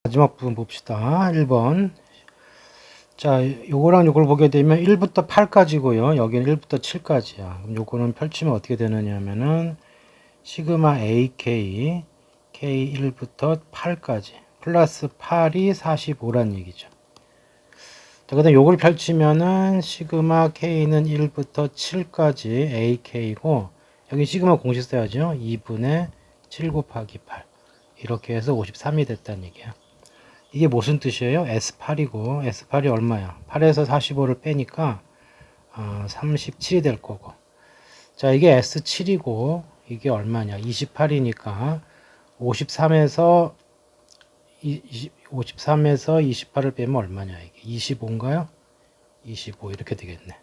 마지막 부분 봅시다. 1번. 자, 요거랑 요걸 보게 되면 1부터 8까지고요. 여기는 1부터 7까지야. 그럼 요거는 펼치면 어떻게 되느냐 하면은 시그마 AK K1부터 8까지 플러스 8이 45란 얘기죠. 자, 그다음 요걸 펼치면은 시그마 K는 1부터 7까지 AK고 여기 시그마 공식 써야죠. 2분의 7 곱하기 8 이렇게 해서 53이 됐다는 얘기야. 이게 무슨 뜻이에요? S8이고 S8이 얼마야? 8에서 45를 빼니까 37이 될 거고, 자 이게 S7이고 이게 얼마냐? 28이니까 53에서 53에서 28을 빼면 얼마냐? 이게 25인가요? 25 이렇게 되겠네.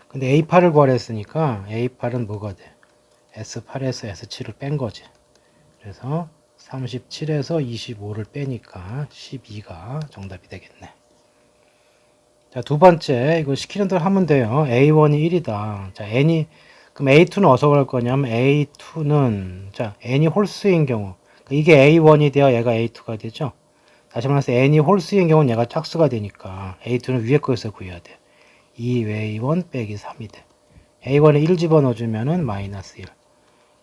근데 A8을 구하랬으니까 A8은 뭐가 돼? S8에서 S7을 뺀 거지. 그래서 37에서 25를 빼니까 12가 정답이 되겠네. 자, 두 번째, 이거 시키는 대로 하면 돼요. A1이 1이다. 자, 그럼 A2는 어디서 갈 거냐면 A2는, 자, n이 홀수인 경우. 이게 A1이 되어 얘가 A2가 되죠. 다시 말해서 n이 홀수인 경우는 얘가 짝수가 되니까 A2는 위에 거에서 구해야 돼. 2A1 빼기 3이 돼. A1에 1 집어넣어주면은 마이너스 1.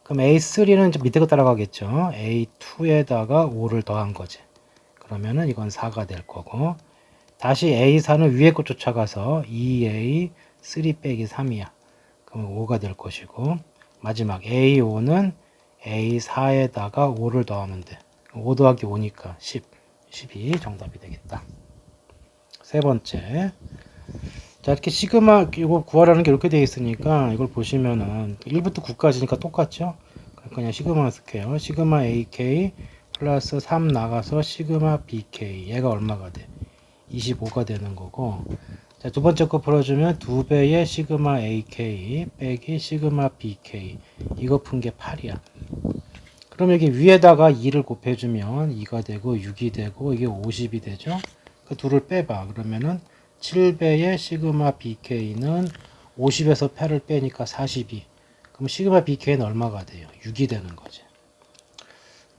그럼 A3는 밑에 거 따라가겠죠. A2에다가 5를 더한 거지. 그러면은 이건 4가 될 거고, 다시 A4는 위에 거 쫓아가서 2A3 빼기 3이야. 그럼 5가 될 것이고, 마지막 A5는 A4에다가 5를 더하면 돼. 5 더하기 5니까 10. 10이 정답이 되겠다. 세 번째. 자, 이렇게 시그마 이거 구하라는 게 이렇게 되어 있으니까 이걸 보시면은 1부터 9까지니까 똑같죠? 그냥 시그마 쓸게요. 시그마 AK 플러스 3 나가서 시그마 BK 얘가 얼마가 돼? 25가 되는 거고, 자, 두 번째 거 풀어주면 2배의 시그마 AK 빼기 시그마 BK 이거 푼 게 8이야. 그럼 여기 위에다가 2를 곱해주면 2가 되고 6이 되고 이게 50이 되죠? 그 둘을 빼봐. 그러면은 7배의 시그마 BK는 50에서 8을 빼니까 42. 그럼 시그마 BK는 얼마가 돼요? 6이 되는 거지.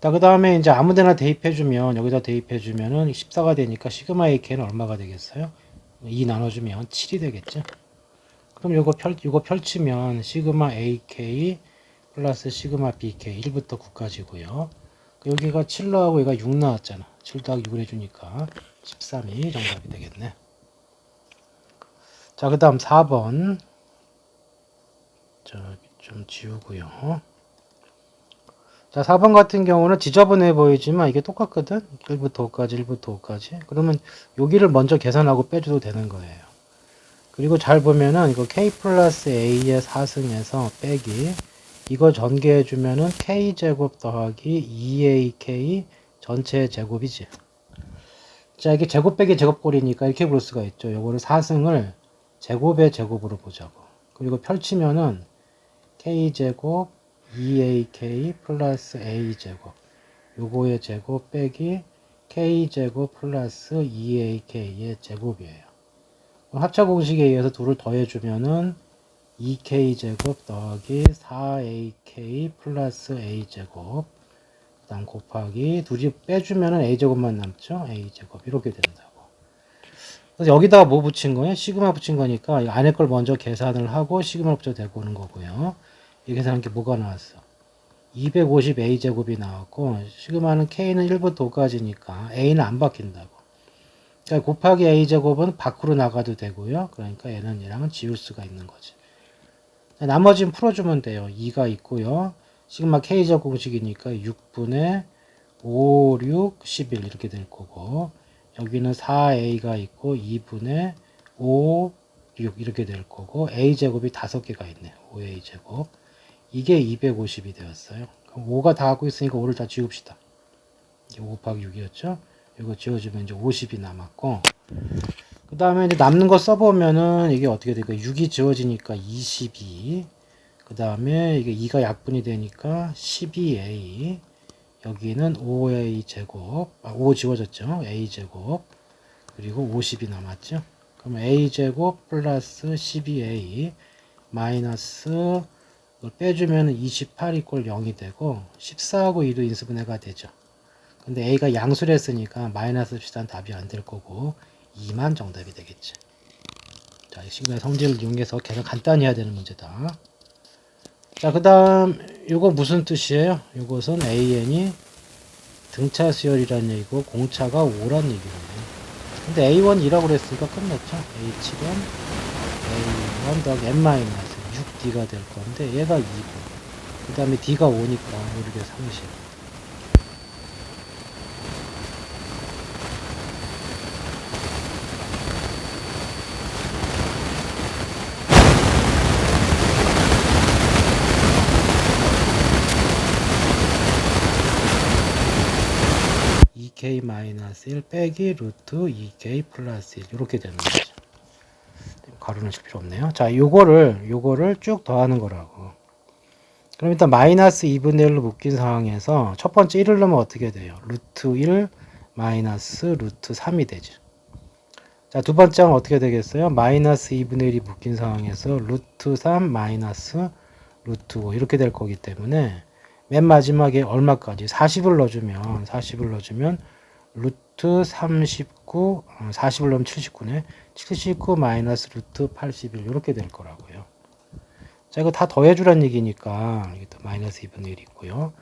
그 다음에 이제 아무 데나 대입해주면, 여기다 대입해주면은 14가 되니까 시그마 AK는 얼마가 되겠어요? 2 나눠주면 7이 되겠죠? 그럼 요거 펼치면 시그마 AK 플러스 시그마 BK 1부터 9까지고요. 여기가 7 나오고 얘가 6 나왔잖아. 7 더하기 6을 해주니까 13이 정답이 되겠네. 자, 그 다음 4번. 저기 좀 지우고요. 자, 4번 같은 경우는 지저분해 보이지만 이게 똑같거든. 1부터 5까지, 1부터 5까지. 그러면 여기를 먼저 계산하고 빼줘도 되는 거예요. 그리고 잘 보면은 이거 K 플러스 A의 4승에서 빼기 이거 전개해주면은 K제곱 더하기 2AK 전체 제곱이지. 자, 이게 제곱 빼기 제곱꼴이니까 이렇게 볼 수가 있죠. 요거를 4승을 제곱의 제곱으로 보자고. 그리고 펼치면은 K제곱 2AK 플러스 A제곱 요거의 제곱 빼기 K제곱 플러스 2AK의 제곱이에요. 합차 공식에 의해서 둘을 더해주면은 2K제곱 더하기 4AK 플러스 A제곱 그 다음 곱하기 둘이 빼주면은 A제곱만 남죠. A제곱 이렇게 된다고. 그래서 여기다가 뭐 붙인 거예요? 시그마 붙인 거니까 이 안에 걸 먼저 계산을 하고 시그마 붙여 대고 오는 거고요. 이 계산한 게 뭐가 나왔어? 250 A제곱이 나왔고 시그마는 K는 1부터 5까지니까 A는 안 바뀐다고. 그러니까 곱하기 A제곱은 밖으로 나가도 되고요. 그러니까 얘는 얘랑은 지울 수가 있는 거지. 나머지는 풀어주면 돼요. 2가 있고요. 시그마 K제곱 공식이니까 6분의 5, 6, 11 이렇게 될 거고 여기는 4A가 있고 2분의 5, 6 이렇게 될 거고 A제곱이 5개가 있네. 5A제곱. 이게 250이 되었어요. 그럼 5가 다 갖고 있으니까 5를 다 지웁시다. 이게 5 곱하기 6이었죠. 이거 지워주면 이제 50이 남았고 그 다음에 이제 남는 거 써보면은 이게 어떻게 될까요? 6이 지워지니까 22. 그 다음에 이게 2가 약분이 되니까 12A. 여기는 5A 제곱. 5 지워졌죠? A 제곱. 그리고 50이 남았죠? 그럼 A 제곱 플러스 12A 마이너스 이걸 빼주면 28 이꼴 0이 되고 14하고 2도 인수분해가 되죠. 근데 a가 양수를 했으니까 마이너스 비슷한 답이 안 될 거고 2만 정답이 되겠지. 자, 이 시그마의 성질을 이용해서 계산 간단히 해야 되는 문제다. 자, 그 다음 이거 무슨 뜻이에요? 이것은 an이 등차 수열이라는 얘기고 공차가 5란 얘기거든요. 근데 a1 2라고 그랬으니까 끝났죠. a7은 a1 더하기 n-6d가 될 건데 얘가 2고 그 다음에 d가 5니까 5, 6에 30. k-1 빼기 루트 2k 플러스 1 이렇게 되는 거죠. 가로는 칠 필요 없네요. 자, 요거를 쭉 더하는 거라고. 그럼 일단 마이너스 2분의 1로 묶인 상황에서 첫 번째 1을 넣으면 어떻게 돼요? 루트 1 마이너스 루트 3이 되죠. 자, 두 번째는 어떻게 되겠어요? 마이너스 2분의 1이 묶인 상황에서 루트 3 마이너스 루트 5 이렇게 될 거기 때문에 맨 마지막에 얼마까지? 40을 넣어주면 루트 39, 40을 넣으면 79네. 79 마이너스 루트 81 이렇게 될 거라고요. 자, 이거 다 더해주란 얘기니까 여기 또 마이너스 2분의 1이 있고요.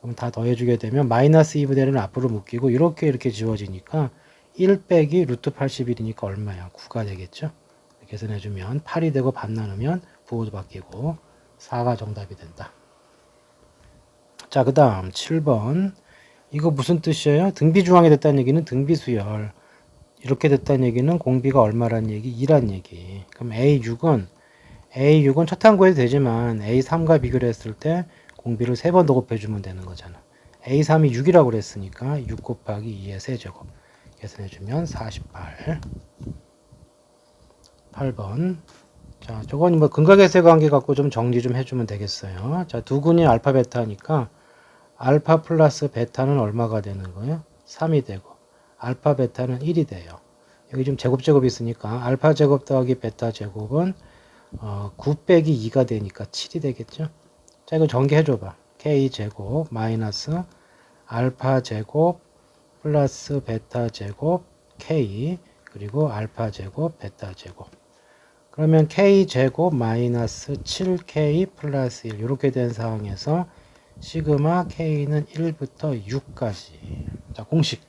그럼 다 더해주게 되면 마이너스 2분의 1은 앞으로 묶이고 이렇게 지워지니까 1 빼기 루트 81이니까 얼마야? 9가 되겠죠? 계산해주면 8이 되고 반 나누면 부호도 바뀌고 4가 정답이 된다. 자, 그 다음 7번. 이거 무슨 뜻이에요? 등비 중앙이 됐다는 얘기는 등비 수열. 이렇게 됐다는 얘기는 공비가 얼마란 얘기? 2란 얘기. 그럼 A6은 첫 항구해도 되지만 A3과 비교를 했을 때 공비를 3번 더 곱해주면 되는 거잖아. A3이 6이라고 그랬으니까 6 곱하기 2의 세제곱. 계산해주면 48. 8번. 자, 저건 뭐 근각의 관계 갖고 좀 정리 좀 해주면 되겠어요. 자, 두 군이 알파 베타니까 알파 플러스 베타는 얼마가 되는 거예요? 3이 되고 알파 베타는 1이 돼요. 여기 좀 제곱이 있으니까 알파 제곱 더하기 베타 제곱은 9 빼기 2가 되니까 7이 되겠죠. 자, 이거 전개해줘봐. k 제곱 마이너스 알파 제곱 플러스 베타 제곱 k 그리고 알파 제곱 베타 제곱. 그러면 k 제곱 마이너스 7k 플러스 1 이렇게 된 상황에서 시그마 k는 1부터 6까지. 자, 공식.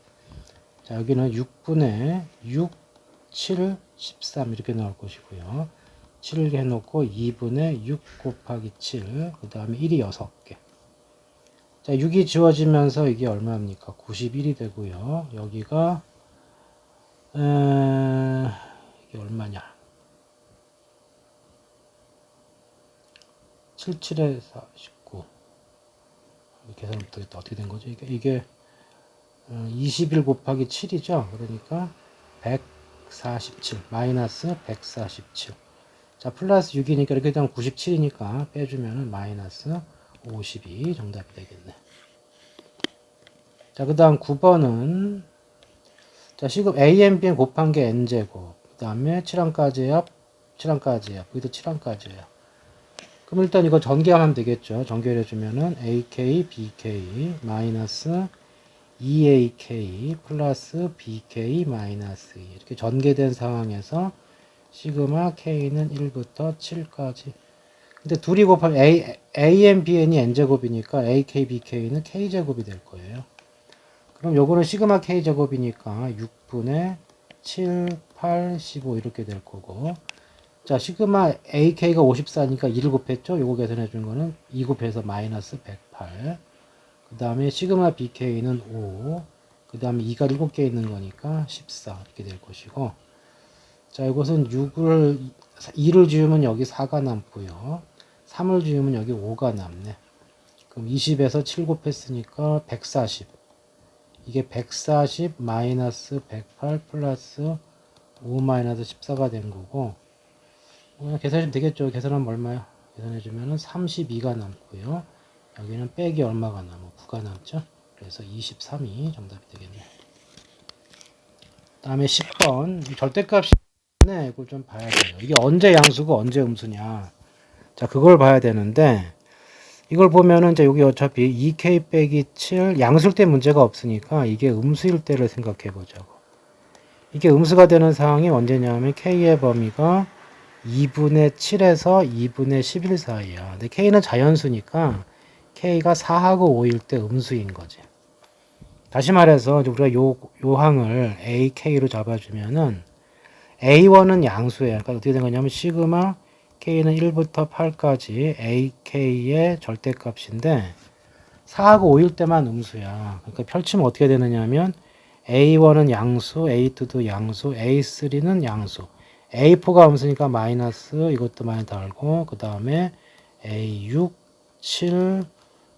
자, 여기는 6분의 6, 7, 13 이렇게 나올 것이고요. 7을 해놓고 2분의 6 곱하기 7, 그 다음에 1이 6개. 자, 6이 지워지면서 이게 얼마입니까? 91이 되고요. 여기가 이게 얼마냐? 77에 49. 계산부터 어떻게 된 거죠? 이게 21 곱하기 7이죠. 그러니까 147 마이너스 147. 자, 플러스 6이니까 이렇게 되면 97이니까 빼주면은 마이너스 52 정답이 되겠네. 자, 그 다음 9번은 자, 시급 a, n, bn 곱한 게 n제곱. 그 다음에 7항까지야. 여기도 7항까지예요. 그럼 일단 이거 전개하면 되겠죠. 전개를 해주면은 AK, BK 마이너스 2AK 플러스 BK 마이너스 2 이렇게 전개된 상황에서 시그마 K는 1부터 7까지. 근데 둘이 곱하면 AN, BN이 N제곱이니까 AK, BK는 K제곱이 될 거예요. 그럼 요거는 시그마 K제곱이니까 6분의 7, 8, 15 이렇게 될 거고. 자, 시그마 AK가 54니까 2를 곱했죠? 요거 계산해 준 거는 2 곱해서 마이너스 108. 그 다음에 시그마 BK는 5. 그 다음에 2가 7개 있는 거니까 14 이렇게 될 것이고. 자, 이것은 2를 지우면 여기 4가 남고요. 3을 지우면 여기 5가 남네. 그럼 20에서 7 곱했으니까 140. 이게 140 마이너스 108 플러스 5 마이너스 14가 된 거고. 계산해주면 되겠죠. 계산하면 얼마야? 계산해주면 32가 남고요. 여기는 빼기 얼마가 남아? 9가 남죠. 그래서 23이 정답이 되겠네. 그 다음에 10번 절대값이 네, 이걸 좀 봐야 돼요. 이게 언제 양수고 언제 음수냐. 자, 그걸 봐야 되는데 이걸 보면은 이제 여기 어차피 2k 빼기 7 양수일 때 문제가 없으니까 이게 음수일 때를 생각해 보자고. 이게 음수가 되는 상황이 언제냐면 k의 범위가 2분의 7에서 2분의 11 사이야. 근데 k는 자연수니까 k가 4하고 5일 때 음수인 거지. 다시 말해서 우리가 요 항을 ak로 잡아주면은 a1은 양수예요. 그러니까 어떻게 된 거냐면 시그마 k는 1부터 8까지 ak의 절대값인데 4하고 5일 때만 음수야. 그러니까 펼치면 어떻게 되느냐면 a1은 양수, a2도 양수, a3는 양수, a4가 음수니까 마이너스 이것도 많이 달고 그 다음에 a6, 7,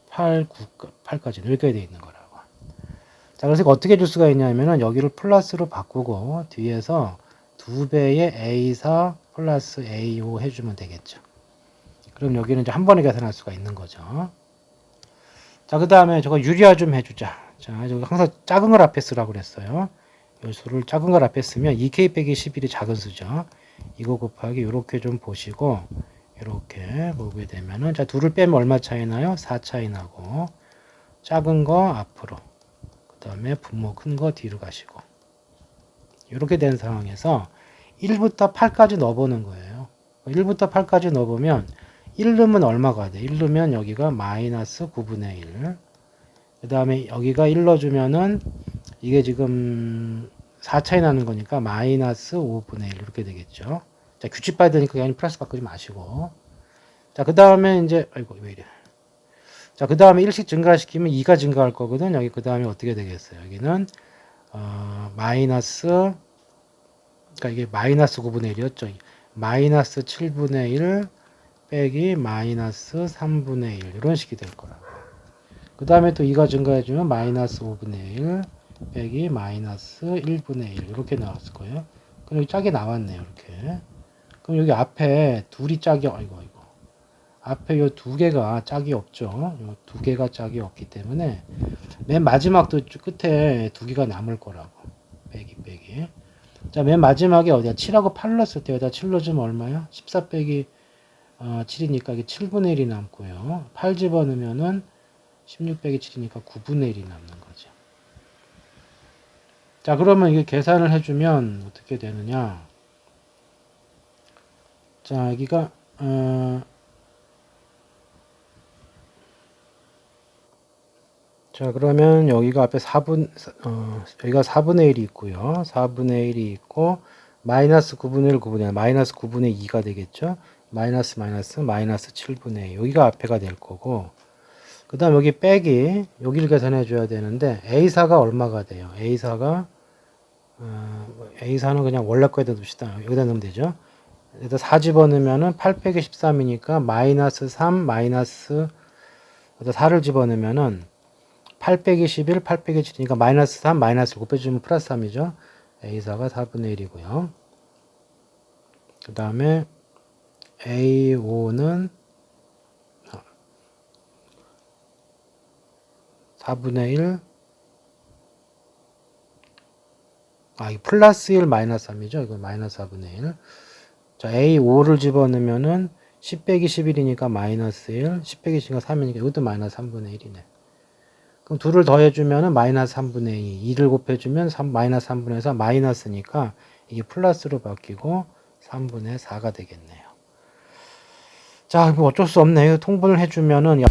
8, 9, 8까지 이렇게 되어 있는 거라고. 자, 그래서 어떻게 줄 수가 있냐면은 여기를 플러스로 바꾸고 뒤에서 2배의 a4 플러스 a5 해주면 되겠죠. 그럼 여기는 이제 한 번에 계산할 수가 있는 거죠. 자, 그 다음에 저거 유리화 좀 해주자. 자, 저기 항상 작은 걸 앞에 쓰라고 그랬어요. 이 수를 작은 걸 앞에 쓰면 2k 빼기 11이 작은 수죠. 이거 곱하기 이렇게 좀 보시고 이렇게 보게 되면은 자, 둘을 빼면 얼마 차이 나요? 4 차이 나고 작은 거 앞으로 그 다음에 분모 큰 거 뒤로 가시고 이렇게 된 상황에서 1부터 8까지 넣어보는 거예요. 1부터 8까지 넣어보면 1 넣으면 얼마가 돼? 1 넣으면 여기가 마이너스 9분의 1. 그 다음에 여기가 1 넣어주면은 이게 지금 4 차이 나는 거니까 마이너스 5분의 1 이렇게 되겠죠. 자, 규칙 봐야 되니까 그냥 플러스 바꾸지 마시고. 자, 그 다음에 이제, 아이고, 왜 이래. 자, 그 다음에 1씩 증가시키면 2가 증가할 거거든. 여기 그 다음에 어떻게 되겠어요? 여기는, 마이너스, 그러니까 이게 마이너스 9분의 1이었죠. 마이너스 7분의 1 빼기 마이너스 3분의 1 이런 식이 될 거라고. 그 다음에 또 2가 증가해주면 마이너스 5분의 1 빼기 마이너스 1분의 1 이렇게 나왔을 거예요. 그럼 여기 짝이 나왔네요. 이렇게. 그럼 여기 앞에 둘이 짝이 아이고 앞에 요 두 개가 짝이 없죠. 요 두 개가 짝이 없기 때문에 맨 마지막도 끝에 두 개가 남을 거라고. 빼기. 자, 맨 마지막에 어디야? 7하고 8 넣었을 때 여기다 7 넣어주면 얼마야? 14 빼기 7이니까 이게 7분의 1이 남고요. 8 집어넣으면은 16 빼기 7이니까 9분의 1이 남는 거죠. 자, 그러면 이게 계산을 해주면 어떻게 되느냐? 자, 여기가 자, 그러면 여기가 앞에 여기가 4분의 1이 있고요. 4분의 1이 있고 마이너스 9분의 1, 9분의 1, 마이너스 9분의 2가 되겠죠. 마이너스 7분의 2. 여기가 앞에가 될 거고 그 다음 여기 빼기 여기를 계산해 줘야 되는데 A4가 얼마가 돼요? A4가 A4는 그냥 원래 거에다 둡시다. 여기다 넣으면 되죠. 여기다 4 집어넣으면은 8 빼기 13이니까 마이너스 3 마이너스 4를 집어넣으면은 8 빼기 11, 8 빼기 7이니까 마이너스 3, 마이너스 9 빼주면 플러스 3이죠. A4가 4분의 1이고요. 그 다음에 A5는 4분의 1, 이 플러스 1 마이너스 3이죠. 이거 마이너스 4분의 1. 자, A5를 집어넣으면은 10 빼기 11이니까 마이너스 1, 10 빼기 10이니까 3이니까 이것도 마이너스 3분의 1이네. 그럼 2를 더해주면은 마이너스 3분의 2, 2를 곱해주면 마이너스 3분의 4, 마이너스니까 이게 플러스로 바뀌고 3분의 4가 되겠네요. 자, 뭐 어쩔 수 없네요. 통분을 해주면은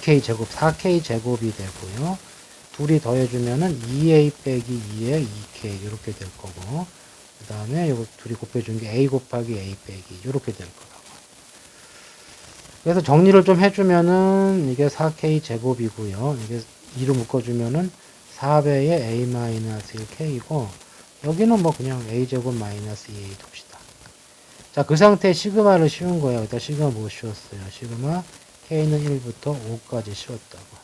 2k 제곱 4k 제곱이 되고요. 둘이 더해주면은 2a 빼기 2에 2k 이렇게 될 거고, 그 다음에 이거 둘이 곱해준 게 a 곱하기 a 빼기 이렇게 될 거라고. 그래서 정리를 좀 해주면은 이게 4k 제곱이고요. 이게 2로 묶어주면은 4배의 a-1k이고, 여기는 뭐 그냥 a 제곱 마이너스 2a 둡시다. 자, 그 상태에 시그마를 씌운 거예요. 일단 시그마 뭐 씌웠어요? 시그마 k는 1부터 5까지 씌웠다고.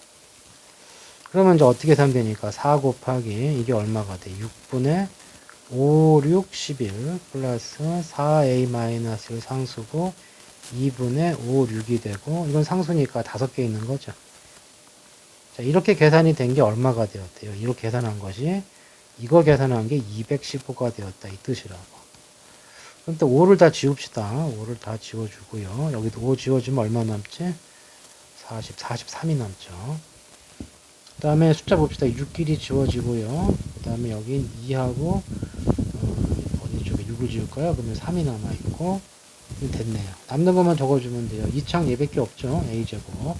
그러면 이제 어떻게 계산하면 되니까 4 곱하기 이게 얼마가 돼? 6분의 5, 6, 11 플러스 4a-1 상수고 2분의 5, 6이 되고, 이건 상수니까 5개 있는 거죠. 자, 이렇게 계산이 된 게 얼마가 되었대요? 이렇게 계산한 것이, 이거 계산한 게 215가 되었다 이 뜻이라고. 그럼 또 5를 다 지웁시다. 5를 다 지워주고요. 여기도 5 지워주면 얼마 남지? 43이 남죠. 그 다음에 숫자 봅시다. 6끼리 지워지고요. 그 다음에 여기 2하고 어디 쪽에 6을 지울까요? 그러면 3이 남아있고, 됐네요. 남는 것만 적어주면 돼요. 2창 얘밖에 없죠. a제곱.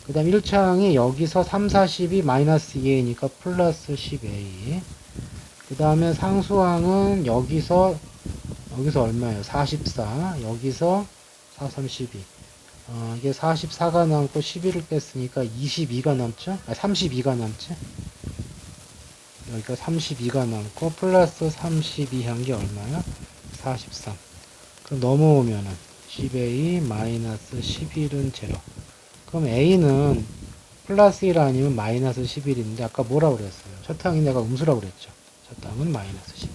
그 다음 1창이 여기서 3, 40이 마이너스 2a니까 플러스 10a. 그 다음에 상수항은 여기서 얼마예요? 44. 여기서 4, 3, 12. 이게 44가 남고 11을 뺐으니까 22가 남죠? 32가 남지? 여기가 32가 남고 플러스 32한 게 얼마야? 43. 그럼 넘어오면은 10a 마이너스 11은 0. 그럼 a는 플러스 1 아니면 마이너스 11인데 아까 뭐라 그랬어요? 첫 항이 내가 음수라고 그랬죠. 첫 항은 마이너스 11.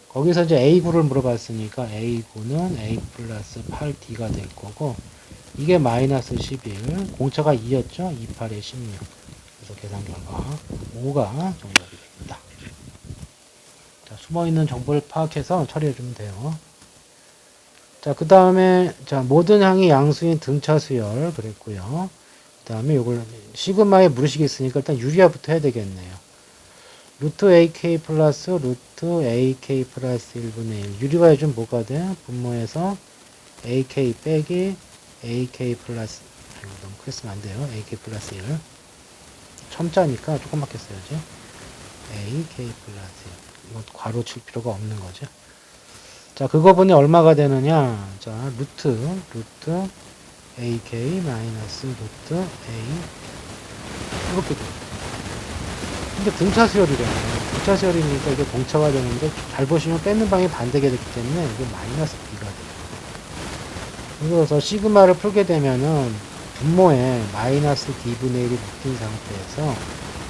거기서 이제 a9를 물어봤으니까 a9는 a 플러스 8d가 될 거고, 이게 마이너스 11, 공차가 2였죠? 28에 16. 그래서 계산 결과 5가 정답이 됩니다. 자, 숨어있는 정보를 파악해서 처리해주면 돼요. 자, 그 다음에, 자, 모든 항이 양수인 등차 수열, 그랬고요. 그 다음에 요걸, 시그마에 무리식이 있으니까 일단 유리화부터 해야 되겠네요. 루트 ak 플러스 루트 ak 플러스 1분의 1. 유리화 해주면 뭐가 돼? 분모에서 ak 빼기 ak 플러스, 아이고, 너무 크게 쓰면 안 돼요. ak 플러스 1. 첨자니까 조금밖에 써야지. ak 플러스 1. 이거 괄호 칠 필요가 없는 거죠. 자, 그거분이 얼마가 되느냐? 자, 루트 ak 마이너스 루트 a 이렇게 돼요. 근데 등차 수열이래요. 등차 수열이니까 이게 공차가 되는데, 잘 보시면 뺏는 방이 반대가 됐기 때문에 이게 마이너스 b가 돼요. 그래서 시그마를 풀게 되면은 분모에 마이너스 d분의 1이 묶인 상태에서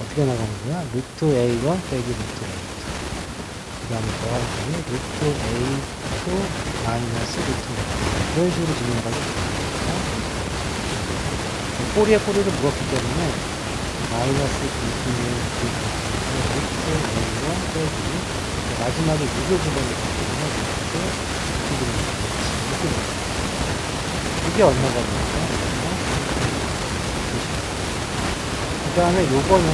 어떻게 나가는 거야? 루트 a1 빼기 루트 a2. 그 다음에 더하기 루트 a2 마이너스 루트 a2. 이런 식으로 진행하게 됩니다. 꼬리에 꼬리를 묶었기 때문에 마이너스 d분의 루트 a1 빼기 마지막에 6을 집어넣기 때문에 루트 d분의 이렇게 됩니다. 이게 얼마가 됩니까? 그 다음에 요거는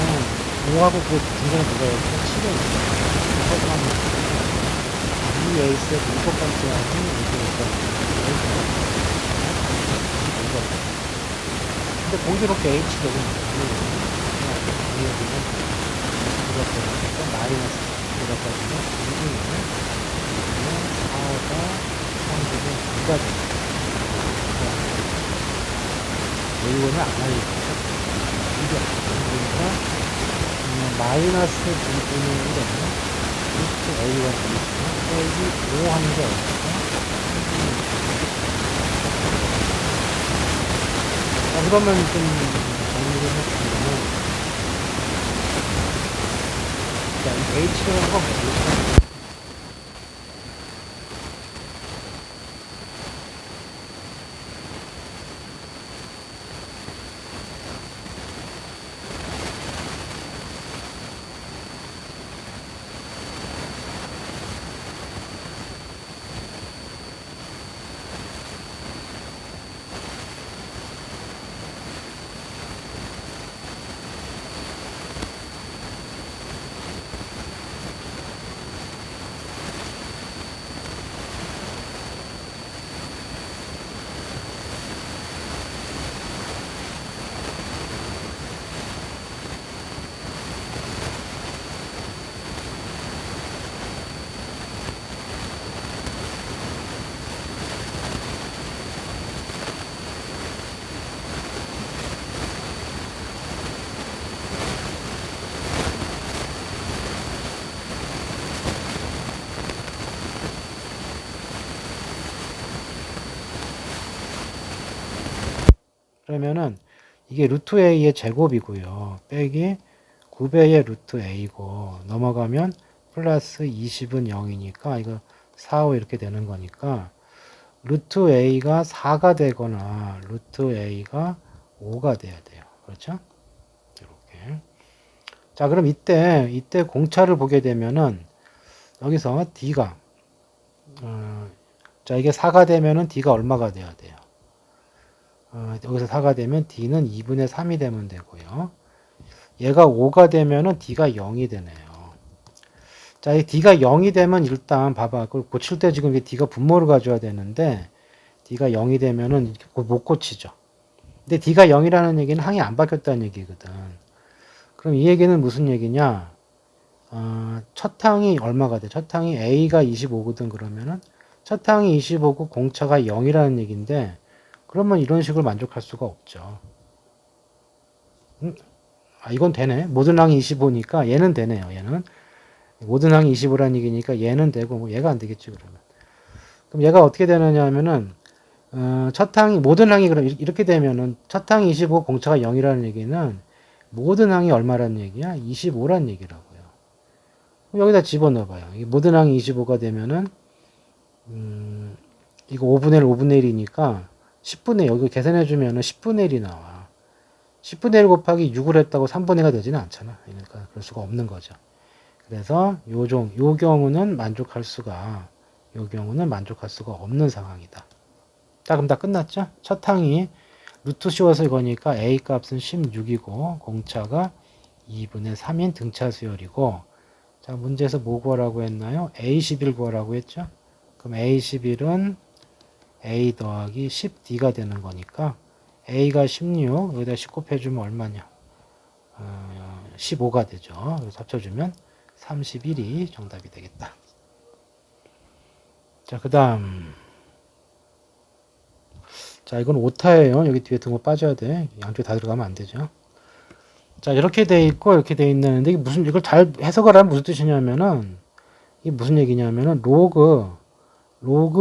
5하고 그 중간에 뭐가 있죠? 7이 있어요. 이 에이스의 문법관계하고 이게 있거든요. 근데 공교롭게 H가 좀 여기는 이렇게 마이너스 이렇게까지는 4가 30은 2가 됩니다. 이거는 안 알려주죠. 그러니까 마이너스 분분의 1에 루트 a가 되겠죠. 빼기 5 하는 게 어디죠? 자, 그러면 좀 정리를 해주면, 자, 이 h라는 건 뭐죠? 그러면은 이게 루트 a의 제곱이고요. 빼기 9배의 루트 a고 넘어가면 플러스 20은 0이니까 이거 4, 5 이렇게 되는 거니까 루트 a가 4가 되거나 루트 a가 5가 돼야 돼요. 그렇죠? 이렇게. 자, 그럼 이때 공차를 보게 되면은 여기서 d가 자, 이게 4가 되면은 d가 얼마가 돼야 돼요? 여기서 4가 되면 d는 2분의 3이 되면 되고요. 얘가 5가 되면은 d가 0이 되네요. 자, 이 d가 0이 되면 일단 봐봐. 그걸 고칠 때 지금 d가 분모를 가져야 되는데 d가 0이 되면은 못 고치죠. 근데 d가 0이라는 얘기는 항이 안 바뀌었다는 얘기거든. 그럼 이 얘기는 무슨 얘기냐? 첫 항이 얼마가 돼? 첫 항이 a가 25거든. 그러면은 첫 항이 25고 공차가 0이라는 얘기인데 그러면 이런 식으로 만족할 수가 없죠. 이건 되네. 모든 항이 25니까 얘는 되네요. 얘는 모든 항이 25라는 얘기니까 얘는 되고 뭐 얘가 안 되겠지 그러면. 그럼 얘가 어떻게 되느냐 하면은 첫 항이 모든 항이 그럼 이렇게 되면은 첫 항이 25 공차가 0이라는 얘기는 모든 항이 얼마라는 얘기야? 25라는 얘기라고요. 여기다 집어넣어봐요. 모든 항이 25가 되면은 이거 5분의 1, 5분의 1이니까 10분의 1, 여기 계산해주면은 10분의 1이 나와. 10분의 1 곱하기 6을 했다고 3분의 1가 되지는 않잖아. 그러니까 그럴 수가 없는 거죠. 그래서 요 경우는 만족할 수가 없는 상황이다. 자, 그럼 다 끝났죠? 첫 항이 루트 씌워서 이거니까 a 값은 16이고 공차가 2분의 3인 등차 수열이고 자, 문제에서 뭐 구하라고 했나요? a11 구하라고 했죠? 그럼 a11은 a 더하기 10d가 되는 거니까 a가 16, 여기다 10 곱해주면 얼마냐? 15가 되죠. 그래서 합쳐주면 31이 정답이 되겠다. 자, 그 다음. 자, 이건 오타예요. 여기 뒤에 등호 빠져야 돼. 양쪽에 다 들어가면 안 되죠. 자, 이렇게 돼 있고, 이렇게 돼 있는데, 이걸 잘 해석을 하면 무슨 뜻이냐면은, 이게 무슨 얘기냐면은, 로그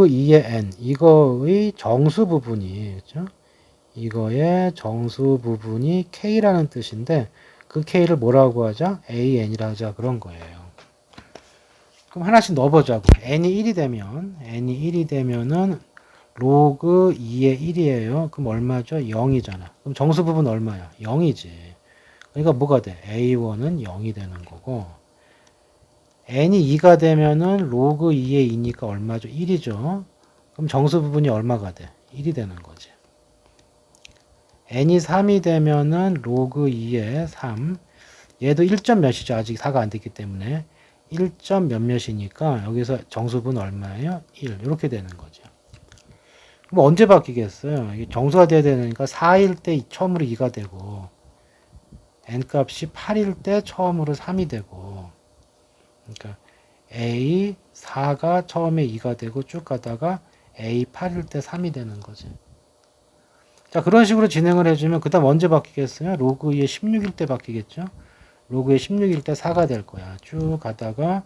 2의 n, 이거의 정수 부분이, 그죠? 이거의 정수 부분이 k라는 뜻인데, 그 k를 뭐라고 하자? an이라 하자. 그런 거예요. 그럼 하나씩 넣어보자고. n이 1이 되면은 로그 2의 1이에요. 그럼 얼마죠? 0이잖아. 그럼 정수 부분 얼마야? 0이지. 그러니까 뭐가 돼? a1은 0이 되는 거고 n이 2가 되면은 로그 2의 2니까 얼마죠? 1이죠. 그럼 정수 부분이 얼마가 돼? 1이 되는 거지. n이 3이 되면은 로그 2의 3. 얘도 1점 몇이죠? 아직 4가 안 됐기 때문에 1점 몇몇이니까 여기서 정수분 얼마예요? 1. 이렇게 되는 거죠. 그럼 언제 바뀌겠어요? 이게 정수가 돼야 되니까 4일 때 처음으로 2가 되고 n 값이 8일 때 처음으로 3이 되고 그러니까 a 4가 처음에 2가 되고 쭉 가다가 a 8일 때 3이 되는 거지. 자, 그런 식으로 진행을 해주면 그 다음 언제 바뀌겠어요? 로그 2의 16일 때 바뀌겠죠? 로그의 16일 때 4가 될 거야. 쭉 가다가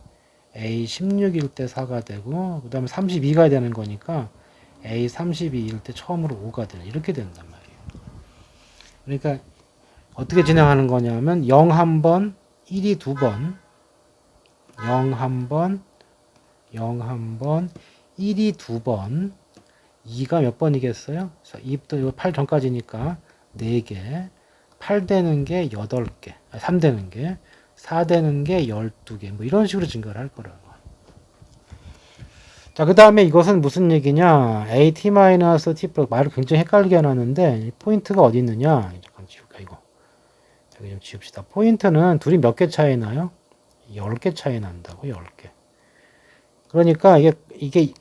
a 16일 때 4가 되고 그 다음에 32가 되는 거니까 a 32일 때 처음으로 5가 되는 이렇게 된단 말이에요. 그러니까 어떻게 진행하는 거냐면 0 한 번, 1이 두 번, 0 한 번, 0 한 번, 1이 두 번, 2가 몇 번이겠어요? 2부터 8 전까지니까 4개, 8 되는 게 8개, 3 되는 게, 4 되는 게 12개, 뭐 이런 식으로 증가를 할 거라고. 자, 그 다음에 이것은 무슨 얘기냐? at-t 말을 굉장히 헷갈리게 해놨는데, 포인트가 어디 있느냐? 잠깐 지울까, 이거. 여기 좀 지웁시다. 포인트는 둘이 몇 개 차이 나요? 10개 차이 난다고, 10개. 그러니까 이게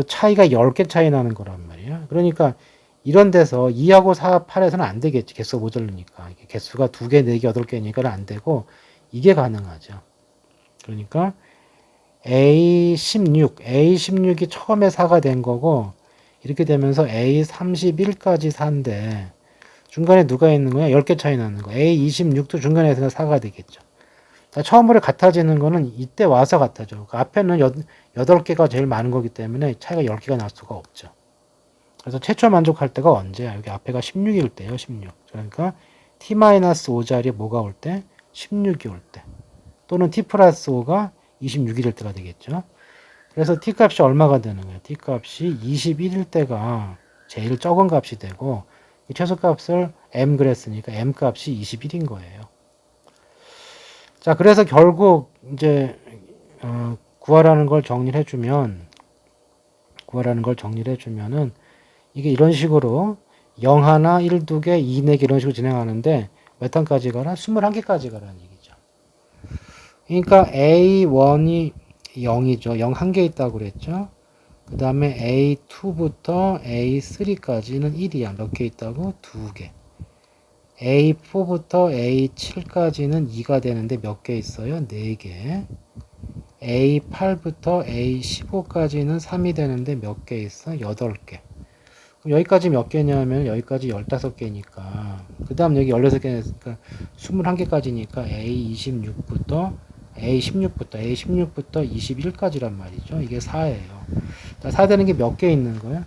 차이가 10개 차이 나는 거란 말이야. 그러니까 이런 데서 2하고 4, 8에서는 안 되겠지. 개수가 모자르니까. 개수가 2개, 4개, 8개니까 안 되고, 이게 가능하죠. 그러니까, A16이 처음에 4가 된 거고, 이렇게 되면서 A31까지 4인데, 중간에 누가 있는 거야? 10개 차이 나는 거. A26도 중간에서 4가 되겠죠. 처음으로 같아지는 거는 이때 와서 같아져. 그 앞에는 8개가 제일 많은 거기 때문에 차이가 10개가 날 수가 없죠. 그래서 최초 만족할 때가 언제야? 여기 앞에가 16일 때요. 16. 그러니까 t-5자리에 뭐가 올 때? 16이 올 때. 또는 t 플러스 5가 26일일 때가 되겠죠. 그래서 t 값이 얼마가 되는 거예요? t 값이 21일 때가 제일 적은 값이 되고 이 최소값을 m 그랬으니까 m 값이 21인 거예요. 자, 그래서 결국 이제 구하라는 걸 정리를 해주면은 이게 이런 식으로 0 하나, 1, 2개, 2, 4개 이런 식으로 진행하는데 몇 단까지 가라? 21개까지 가라는 얘기죠. 그러니까 A1이 0이죠. 0 한 개 있다고 그랬죠. 그 다음에 A2부터 A3까지는 1이야. 몇 개 있다고? 2개. A4부터 A7까지는 2가 되는데 몇 개 있어요? 4개. A8부터 A15까지는 3이 되는데 몇 개 있어? 8개. 여기까지 몇 개냐면 여기까지 15개니까 그 다음 여기 16개니까 21개까지니까 A26부터 A16부터 21까지란 말이죠. 이게 4예요. 자, 4 되는 게 몇 개 있는 거야?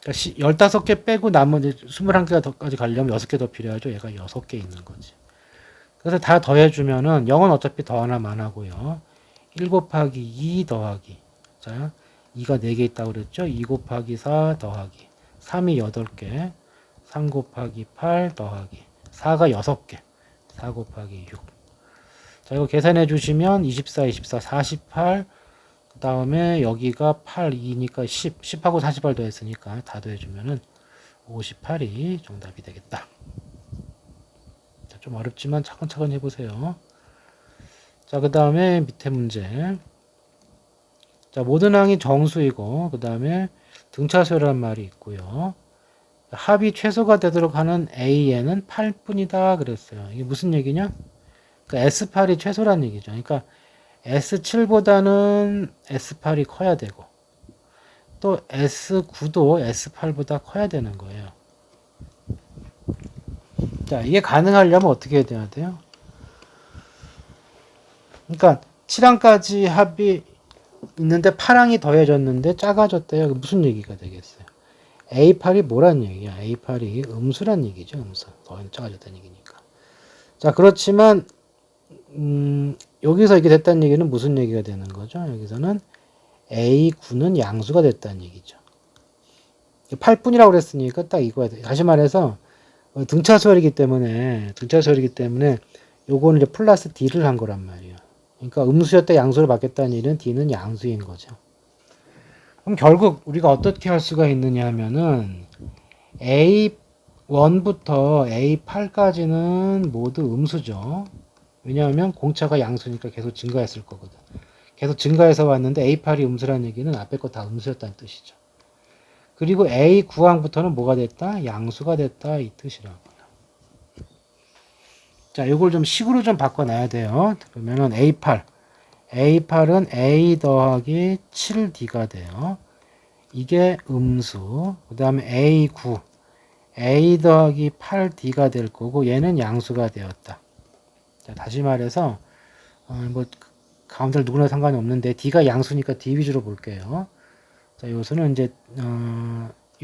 15개 빼고 나머지 21개가 더까지 가려면 6개 더 필요하죠. 얘가 6개 있는 거지. 그래서 다 더해주면은 0은 어차피 더하나만 하고요. 1 곱하기 2 더하기. 자, 2가 4개 있다고 그랬죠? 2 곱하기 4 더하기. 3이 8개. 3 곱하기 8 더하기. 4가 6개. 4 곱하기 6. 자, 이거 계산해 주시면 24, 48. 그 다음에 여기가 8, 2니까 10. 10하고 48 더했으니까 다 더해주면은 58이 정답이 되겠다. 자, 좀 어렵지만 차근차근 해보세요. 자, 그 다음에 밑에 문제. 자, 모든 항이 정수이고, 그 다음에 등차수열이라는 말이 있고요. 합이 최소가 되도록 하는 A에는 8뿐이다 그랬어요. 이게 무슨 얘기냐? 그러니까 S8이 최소란 얘기죠. 그러니까 S7보다는 S8이 커야 되고, 또 S9도 S8보다 커야 되는 거예요. 자, 이게 가능하려면 어떻게 해야 돼요? 그러니까 7항까지 합이 있는데 8항이 더해졌는데 작아졌대요. 무슨 얘기가 되겠어요? A8이 뭐란 얘기야? A8이 음수란 얘기죠. 음수. 더 작아졌다는 얘기니까. 자, 그렇지만 여기서 이렇게 됐다는 얘기는 무슨 얘기가 되는 거죠? 여기서는 A9는 양수가 됐다는 얘기죠. 8분이라고 그랬으니까 딱 이거야 돼. 다시 말해서 등차수열이기 때문에 요거는 이제 플러스 D를 한 거란 말이에요. 그러니까 음수였다 양수를 바뀌었다는 얘기는 D는 양수인 거죠. 그럼 결국 우리가 어떻게 할 수가 있느냐 하면은 A1부터 A8까지는 모두 음수죠. 왜냐하면 공차가 양수니까 계속 증가했을 거거든. 계속 증가해서 왔는데 A8이 음수라는 얘기는 앞에 거 다 음수였다는 뜻이죠. 그리고 A9항부터는 뭐가 됐다? 양수가 됐다 이 뜻이라고요. 자, 이걸 좀 식으로 좀 바꿔놔야 돼요. 그러면은 A8은 A 더하기 7D가 돼요. 이게 음수. 그 다음에 A9 A 더하기 8D가 될 거고 얘는 양수가 되었다. 자, 다시 말해서 뭐 가운데 누구나 상관이 없는데 D가 양수니까 D 위주로 볼게요. 자, 요소는 이제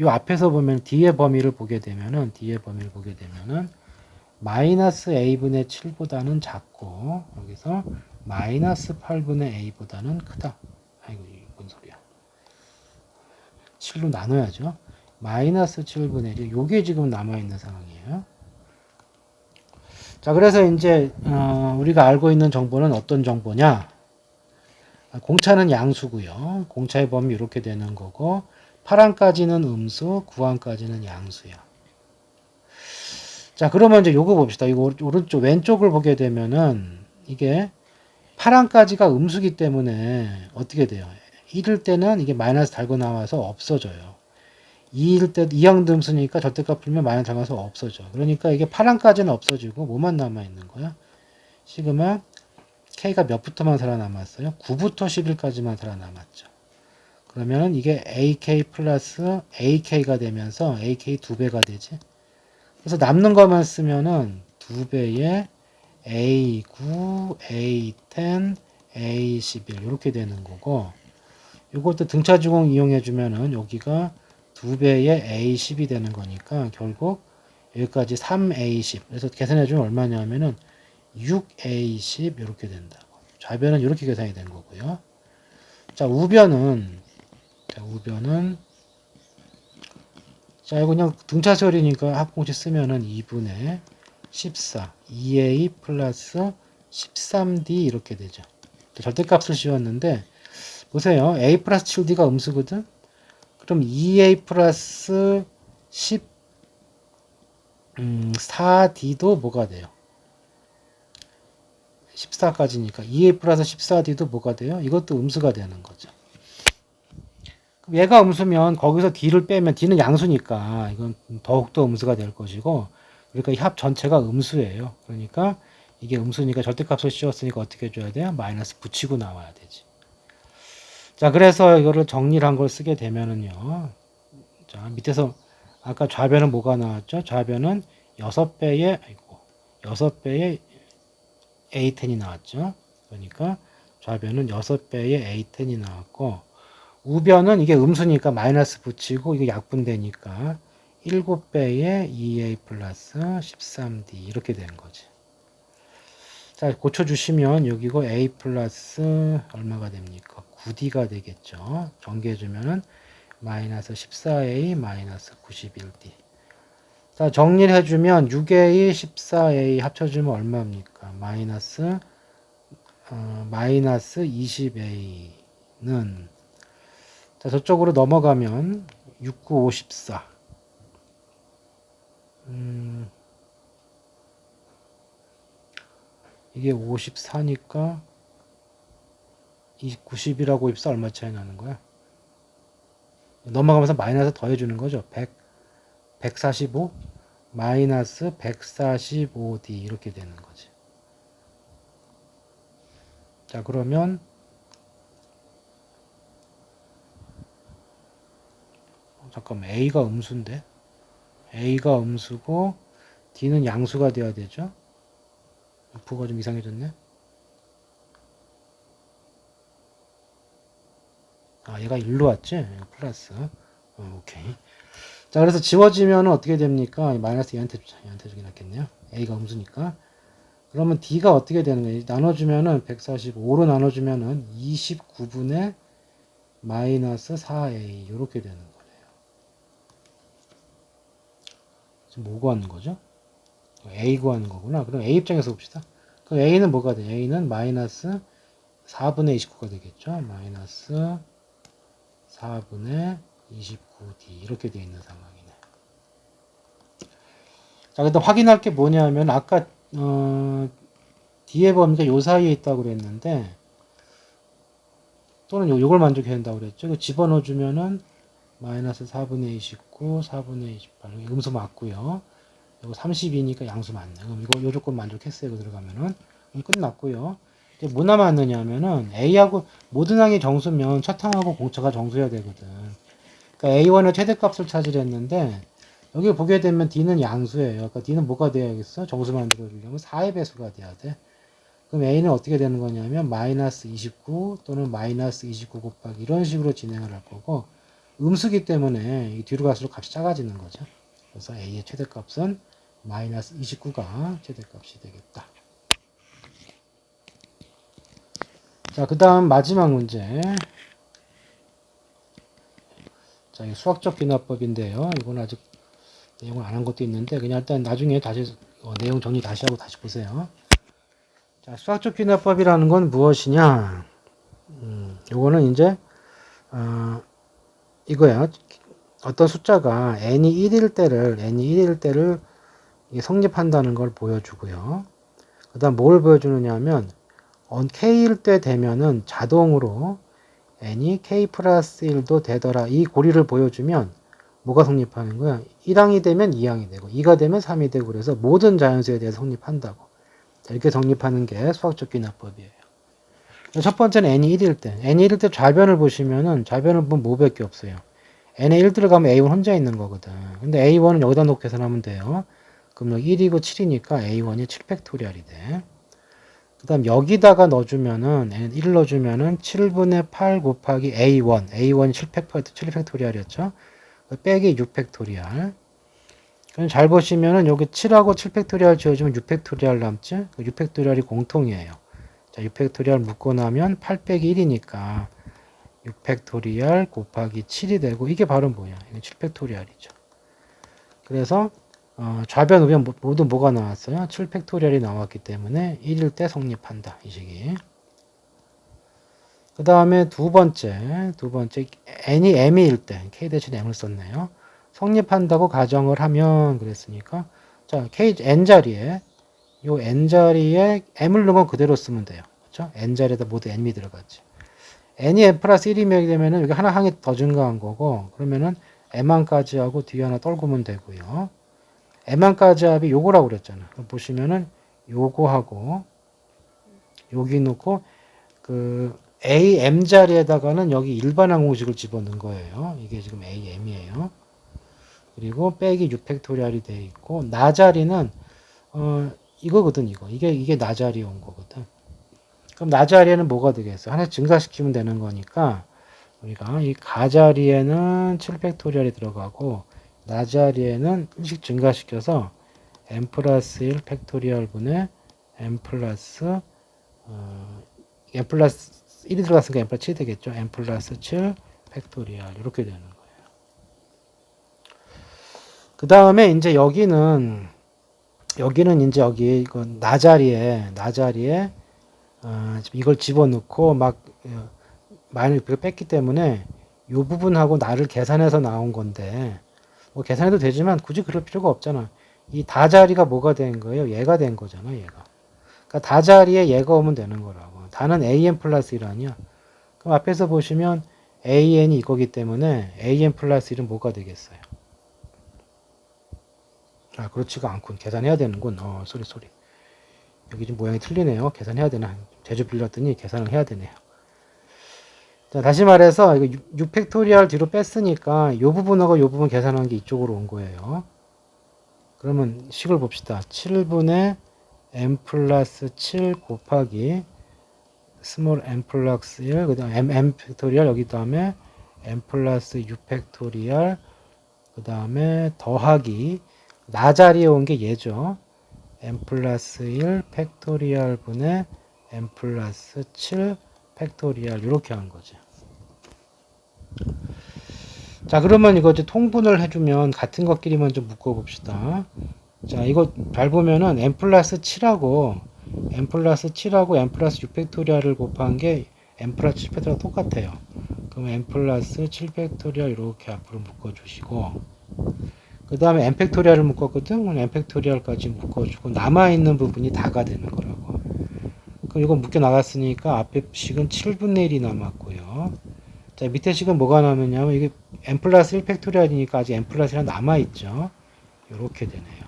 요 앞에서 보면 D의 범위를 보게 되면은 마이너스 A분의 7보다는 작고 여기서 마이너스 8분의 A보다는 크다. 아이고, 뭔 소리야. 7로 나눠야죠. 마이너스 7분의 1. 요게 지금 남아있는 상황이에요. 자, 그래서 이제 우리가 알고 있는 정보는 어떤 정보냐? 공차는 양수고요. 공차의 범위 이렇게 되는 거고 8항까지는 음수, 9항까지는 양수야. 자, 그러면 이제 요거 봅시다. 이거 오른쪽 왼쪽을 보게 되면은 이게 8항까지가 음수기 때문에 어떻게 돼요? 1일 때는 이게 마이너스 달고 나와서 없어져요. 2일 때 2항도 음수니까 절대값 풀면 마이너스 달면서 없어져. 그러니까 이게 8항까지는 없어지고 뭐만 남아 있는 거야? 시그마 K가 몇부터만 살아남았어요? 9부터 11까지만 살아남았죠. 그러면 이게 AK 플러스 AK가 되면서 AK 2배가 되지. 그래서 남는 것만 쓰면은 2배의 A9, A10, A11 이렇게 되는 거고 이것도 등차주공 이용해 주면은 여기가 2배의 A10이 되는 거니까 결국 여기까지 3A10. 그래서 계산해주면 얼마냐면은 6A10 이렇게 된다고. 좌변은 이렇게 계산이 된 거고요. 자, 우변은 자, 이거 그냥 등차설이니까 합공식 쓰면은 2분의 14, 2A 플러스 13D 이렇게 되죠. 절대값을 씌웠는데 보세요. A 플러스 7D가 음수거든? 그럼 2A 플러스 14D도 뭐가 돼요? 14까지니까 2A 플러스 14D도 뭐가 돼요? 이것도 음수가 되는 거죠. 그럼 얘가 음수면 거기서 D를 빼면 D는 양수니까 이건 더욱더 음수가 될 것이고, 그러니까 이 합 전체가 음수예요. 그러니까 이게 음수니까 절대값을 씌웠으니까 어떻게 해줘야 돼요? 마이너스 붙이고 나와야 되지. 자, 그래서 이거를 정리를 한 걸 쓰게 되면은요. 자, 밑에서 아까 좌변은 뭐가 나왔죠? 좌변은 6배의 A10이 나왔죠. 그러니까 좌변은 6배의 A10이 나왔고, 우변은 이게 음수니까 마이너스 붙이고 이게 약분되니까 7배의 2A 플러스 13D 이렇게 되는 거지. 자, 고쳐주시면 여기고 A 플러스 얼마가 됩니까? 9D가 되겠죠. 전개해주면은 마이너스 14A 마이너스 91D. 자, 정리를 해주면 6A 14A 합쳐주면 얼마입니까? 마이너스 20A는 자, 저쪽으로 넘어가면 6954. 이게 54니까 90이라고 54 얼마 차이 나는 거야? 넘어가면서 마이너스 더해주는 거죠. 145 마이너스 145D 이렇게 되는 거지. 자, 그러면 잠깐만, A가 음수인데 A가 음수고 D는 양수가 돼야 되죠. F가 좀 이상해졌네. 아, 얘가 1로 왔지? 플러스. 오케이. 자, 그래서 지워지면 어떻게 됩니까? 마이너스 얘한테 주긴 낫겠네요. A가 음수니까. 그러면 D가 어떻게 되는 거예요? 나눠주면은 145로 나눠주면은 29분의 마이너스 4A 이렇게 되는 거예요. 지금 뭐 구하는 거죠? A 구하는 거구나. 그럼 A 입장에서 봅시다. 그럼 A는 뭐가 돼? A는 마이너스 4분의 29가 되겠죠? 마이너스 4분의 29D 이렇게 되어 있는 상황이네. 자, 근데 확인할 게 뭐냐면 아까 D의 범위가 요 사이에 있다고 그랬는데 또는 요걸 만족해야 된다고 그랬죠. 이거 집어넣어 주면은 마이너스 4분의 29, 4분의 28 음수 맞고요. 이거 32니까 양수 맞네. 그럼 이거 요 조건 만족했어요. 이거 들어가면은 그럼 끝났고요. 이제 뭐 남았느냐면은 A하고 모든 항이 정수면 첫 항하고 공차가 정수여야 되거든. 그러니까 A1의 최대값을 찾으랬는데 여기 보게 되면 D는 양수예요. 그러니까 D는 뭐가 돼야겠어? 정수 만들어주려면 4의 배수가 돼야 돼. 그럼 A는 어떻게 되는 거냐면 마이너스 29 또는 마이너스 29 곱하기 이런 식으로 진행을 할 거고, 음수기 때문에 이 뒤로 갈수록 값이 작아지는 거죠. 그래서 A의 최대값은 마이너스 29가 최대값이 되겠다. 자, 그 다음 마지막 문제. 자, 이 수학적 비나법인데요. 이건 아직 내용을 안 한 것도 있는데 그냥 일단 나중에 다시 내용 정리 다시 하고 다시 보세요. 자, 수학적 귀납법이라는 건 무엇이냐? 요거는 이제 이거야. 어떤 숫자가 n이 1일 때를 성립한다는 걸 보여주고요. 그 다음 뭘 보여주느냐면 k일 때 되면은 자동으로 n이 k 플러스 1도 되더라. 이 고리를 보여주면 뭐가 성립하는 거야? 1항이 되면 2항이 되고 2가 되면 3이 되고 그래서 모든 자연수에 대해서 성립한다고. 이렇게 성립하는 게 수학적 귀납법이에요. 첫 번째는 n이 1일 때. n이 1일 때 좌변을 보시면은 좌변을 보면 뭐밖에 없어요. n에 1 들어가면 a1 혼자 있는 거거든. 근데 a1은 여기다 놓고 계산하면 돼요. 그럼 여기 1이고 7이니까 a1이 7팩토리얼이 돼. 그 다음 여기다가 넣어주면은 n 1을 넣어주면은 7분의 8 곱하기 a1. a1이 7팩토리얼이었죠. 빼기 6팩토리얼. 그럼 잘 보시면은 여기 7하고 7팩토리얼 지워주면 6팩토리얼 남지? 6팩토리얼이 공통이에요. 자, 6팩토리얼 묶고 나면 8 빼기 1이니까 6팩토리얼 곱하기 7이 되고, 이게 바로 뭐야? 이게 7팩토리얼이죠. 그래서 좌변 우변 모두 뭐가 나왔어요? 7팩토리얼이 나왔기 때문에 1일 때 성립한다. 이 식이. 그 다음에 두 번째 n이 m일 때 k 대신 m을 썼네요. 성립한다고 가정을 하면 그랬으니까, 자, k n 자리에 요 n 자리에 m을 넣은 건 그대로 쓰면 돼요. 그렇죠? n 자리에다 모두 m이 들어갔지. n이 m 플러스 1이면 되면은 여기 하나 항이 더 증가한 거고, 그러면은 m한까지 하고 뒤에 하나 떨구면 되고요. m한까지 합이 요거라고 그랬잖아. 보시면은 요거하고 여기 놓고 그 a m 자리에다가는 여기 일반 항공식을 집어넣은 거예요. 이게 지금 a m이에요. 그리고 빼기 6팩토리얼이 돼 있고, 나 자리는 이거거든. 이게 나 자리에 온 거거든. 그럼 나 자리에는 뭐가 되겠어? 하나 증가시키면 되는 거니까, 우리가 이 가 자리에는 7팩토리얼이 들어가고, 나 자리에는 1씩 증가시켜서 m 플러스 1 팩토리얼 분의 m 플러스 1이 들어갔으니까 m 플러스 7이 되겠죠. m 플러스 7 팩토리얼 이렇게 되는 거예요. 그 다음에 이제 여기는 이제 여기 이건 나 자리에 이걸 집어넣고 막 마이너스 600을 뺐기 때문에 이 부분하고 나를 계산해서 나온 건데, 뭐 계산해도 되지만 굳이 그럴 필요가 없잖아. 이 다 자리가 뭐가 된 거예요? 얘가 된 거잖아, 얘가. 그러니까 다 자리에 얘가 오면 되는 거라고. 다는 an 플러스 1 아니야. 그럼 앞에서 보시면 an이 이거기 때문에 an 플러스 1은 뭐가 되겠어요? 아, 그렇지가 않군. 계산해야 되는군. 소리. 여기 좀 모양이 틀리네요. 계산해야 되나? 제주 빌렸더니 계산을 해야 되네요. 자, 다시 말해서 이거 6팩토리얼 뒤로 뺐으니까 이 부분하고 이 부분 계산한 게 이쪽으로 온 거예요. 그러면 식을 봅시다. 7분의 m 플러스 7 곱하기 스몰 m 플러스 1, 그 다음 m 팩토리얼, 여기 다음에 m 플러스 6 팩토리얼, 그 다음에 더하기 나 자리에 온 게 얘죠. m 플러스 1 팩토리얼 분의 m 플러스 7 팩토리얼 이렇게 한 거죠. 자, 그러면 이거 이제 통분을 해주면 같은 것끼리 먼저 묶어 봅시다. 자, 이거 잘 보면은 m 플러스 7하고 m 플러스 6 팩토리얼을 곱한 게 m 플러스 7 팩토리얼 똑같아요. 그럼 m 플러스 7 팩토리얼 이렇게 앞으로 묶어주시고, 그 다음에 m 팩토리얼을 묶었거든. 그럼 m 팩토리얼까지 묶어주고 남아있는 부분이 다가 되는 거라고. 그럼 이거 묶여 나갔으니까 앞에 식은 7분의 1이 남았고요. 자, 밑에 식은 뭐가 남았냐면 이게 m 플러스 1 팩토리얼이니까 아직 m 플러스 1이 남아있죠. 이렇게 되네요.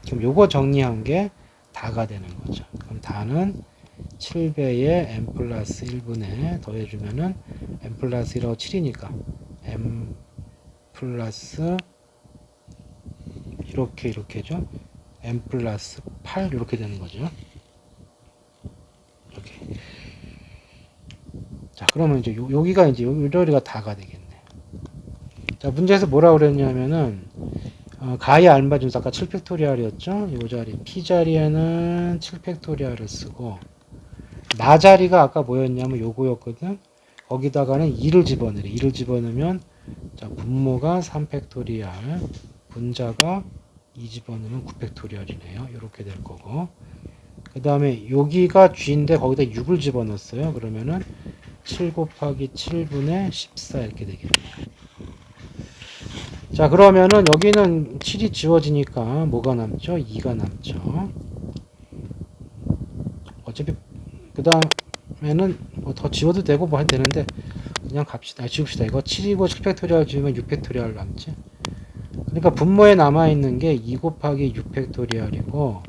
그럼 요거 정리한 게 다가 되는 거죠. 그럼 다는 7배의 m 플러스 1분에 더해주면은 m 플러스 1하고 7이니까 m 플러스 이렇게죠. m 플러스 8 이렇게 되는 거죠. 이렇게. 자, 그러면 이제 여기가 이제 요 자리가 다가 되겠네. 자, 문제에서 뭐라고 그랬냐면은 가의 알마 준수 아까 7팩토리얼이었죠. 요 자리 p 자리에는 7팩토리얼을 쓰고, 나 자리가 아까 뭐였냐면 요거였거든. 거기다가는 2를 집어넣으래. 2를 집어넣으면 자, 분모가 3팩토리얼, 분자가 2 집어넣으면 9팩토리얼이네요. 이렇게 될 거고, 그 다음에 여기가 g인데 거기다 6을 집어넣었어요. 그러면은 7 곱하기 7분의 14 이렇게 되겠네요. 자, 그러면은 여기는 7이 지워지니까 뭐가 남죠? 2가 남죠. 어차피 그 다음에는 뭐 더 지워도 되고 뭐 해도 되는데 그냥 갑시다. 지웁시다. 이거 7이고 7팩토리얼 지우면 6팩토리얼 남지. 그러니까 분모에 남아있는 게 2 곱하기 6팩토리얼이고,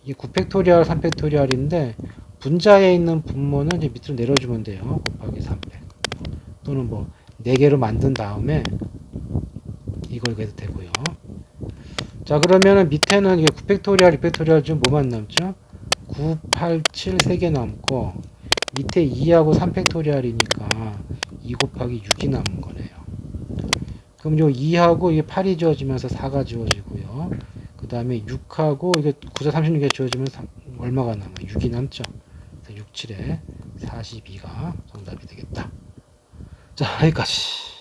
이게 9팩토리얼 3팩토리얼인데 분자에 있는 분모는 이제 밑으로 내려주면 돼요. 곱하기 300 또는 뭐 4개로 만든 다음에 이걸 해도 되고요. 자, 그러면은 밑에는 이게 9팩토리얼 6팩토리얼 중 뭐만 남죠? 9, 8, 7 3개 남고, 밑에 2하고 3팩토리얼이니까 2 곱하기 6이 남은 거네요. 그럼 요 2하고 이게 8이 지워지면서 4가 지워지고요. 그 다음에 6하고 이게 9, 4, 36에 지워지면 얼마가 남아요? 6이 남죠. 6, 7에 42가 정답이 되겠다. 자, 여기까지.